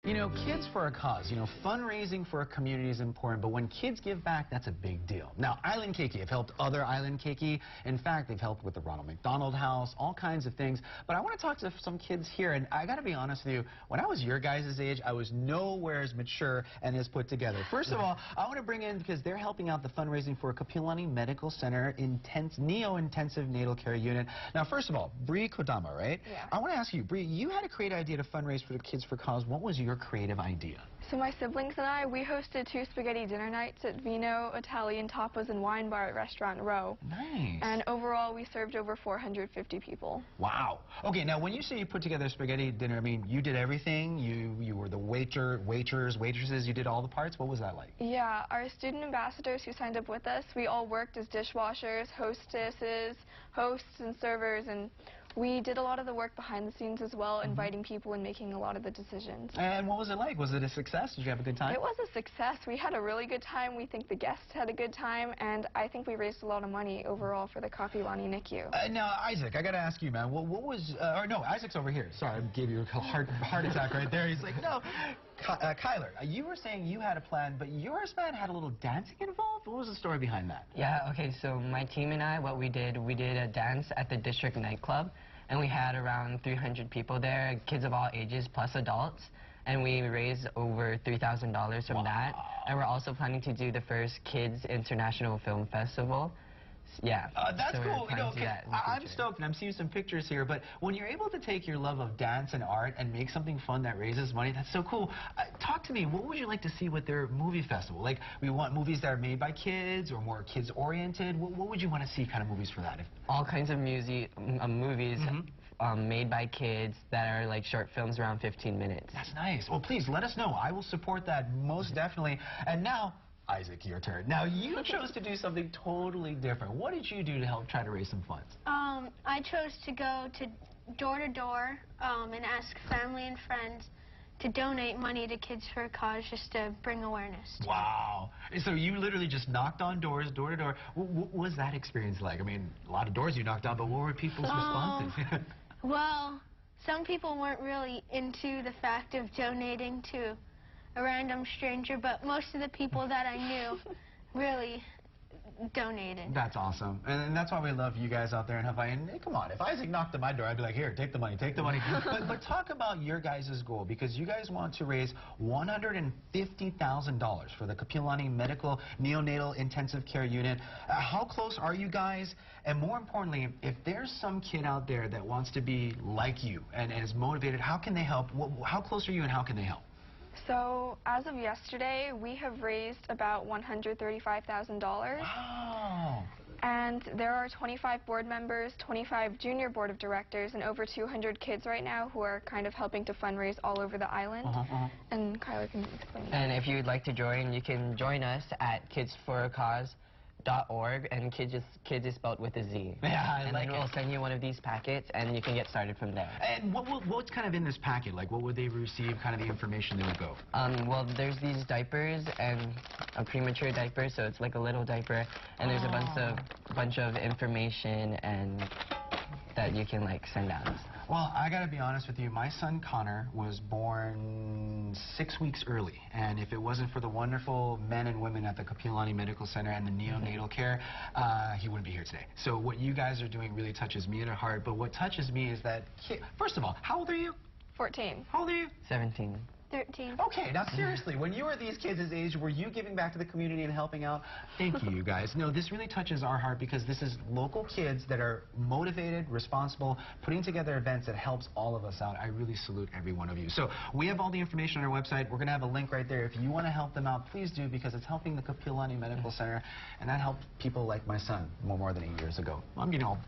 You know, kids for a cause. You know, fundraising for a community is important, but when kids give back, that's a big deal. Now, Island Keiki have helped other Island Keiki. In fact, they've helped with the Ronald McDonald House, all kinds of things. But I want to talk to some kids here, and I got to be honest with you, when I was your guys' age, I was nowhere as mature and as put together. First of all, I want to bring in, because they're helping out the fundraising for a Kapilani Medical Center Neo-Intensive Natal Care Unit. Now, first of all, Bree Kodama, right? Yeah. I want to ask you, Bree, you had a great idea to fundraise for the Kids for Cause. What was your creative idea? So my siblings and I, we hosted 2 spaghetti dinner nights at Vino, Italian Tapas and Wine Bar at Restaurant Row. Nice. And overall, we served over 450 people. Wow. Okay, now when you say you put together a spaghetti dinner, I mean, you did everything? You were the waitresses, you did all the parts? What was that like? Yeah, our student ambassadors who signed up with us, we all worked as dishwashers, hostesses, hosts and servers, and we did a lot of the work behind the scenes as well, inviting people and making a lot of the decisions. And what was it like? Was it a success? Did you have a good time? It was a success. We had a really good time. We think the guests had a good time, and I think we raised a lot of money overall for the Kapilani NICU. Now, Isaac, I got to ask you, man, what was, or no, Isaac's over here. Sorry, I gave you a heart attack right there. He's like, no. Kyler, you were saying you had a plan, but yours, man, had a little dancing involved? What was the story behind that? Yeah, okay, so my team and I, what we did a dance at the district nightclub, and we had around 300 people there, kids of all ages plus adults, and we raised over $3,000 from that. And we're also planning to do the first Kids International Film Festival. Yeah. That's so cool. You know, I'm stoked, and I'm seeing some pictures here, but when you're able to take your love of dance and art and make something fun that raises money, that's so cool. Talk to me, what would you like to see with their movie festival? Like, we want movies that are made by kids or more kids-oriented. What would you want to see kind of movies for that? All kinds of movies made by kids that are like short films around 15 minutes. That's nice. Well, please, let us know. I will support that most definitely. And now, Isaac, your turn. Now, you chose to do something totally different. What did you do to help try to raise some funds? I chose to go to door to door and ask family and friends to donate money to Kids for a Cause just to bring awareness to Wow. So you literally just knocked on doors, door to door. What was that experience like? I mean, a lot of doors you knocked on, but what were people's responses? Well, some people weren't really into the fact of donating to a random stranger, but most of the people that I knew really donated. That's awesome. And that's why we love you guys out there in Hawaii. And hey, come on, if Isaac knocked on my door, I'd be like, here, take the money, take the money. but talk about your guys' goal, because you guys want to raise $150,000 for the Kapilani Medical Neonatal Intensive Care Unit. How close are you guys? And more importantly, if there's some kid out there that wants to be like you and is motivated, how can they help? How close are you and how can they help? So, as of yesterday, we have raised about $135,000. Wow. And there are 25 board members, 25 junior board of directors, and over 200 kids right now who are kind of helping to fundraise all over the island. And Kyler can explain that. And if you'd like to join, you can join us at kidsforacause.org, and kids is spelled with a Z. Yeah, and then we'll send you one of these packets, and you can get started from there. And what's kind of in this packet? Like, what would they receive, kind of the information they would go? Well, there's these diapers and a premature diaper, so it's like a little diaper, and there's a bunch of information and that you can like send out. Well, I gotta be honest with you, my son Connor was born 6 weeks early, and if it wasn't for the wonderful men and women at the Kapilani Medical Center and the neonatal care, he wouldn't be here today. So what you guys are doing really touches me at heart, but what touches me is that, first of all, how old are you? 14. How old are you? 17. 13. Okay, now seriously, when you were these kids' age, were you giving back to the community and helping out? Thank you, you guys. No, this really touches our heart because this is local kids that are motivated, responsible, putting together events that helps all of us out. I really salute every one of you. So we have all the information on our website. We're going to have a link right there. If you want to help them out, please do, because it's helping the Kapilani Medical Center, and that helped people like my son more than 8 years ago. I'm getting all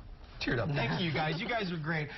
teared up. Thank you, guys. You guys are great.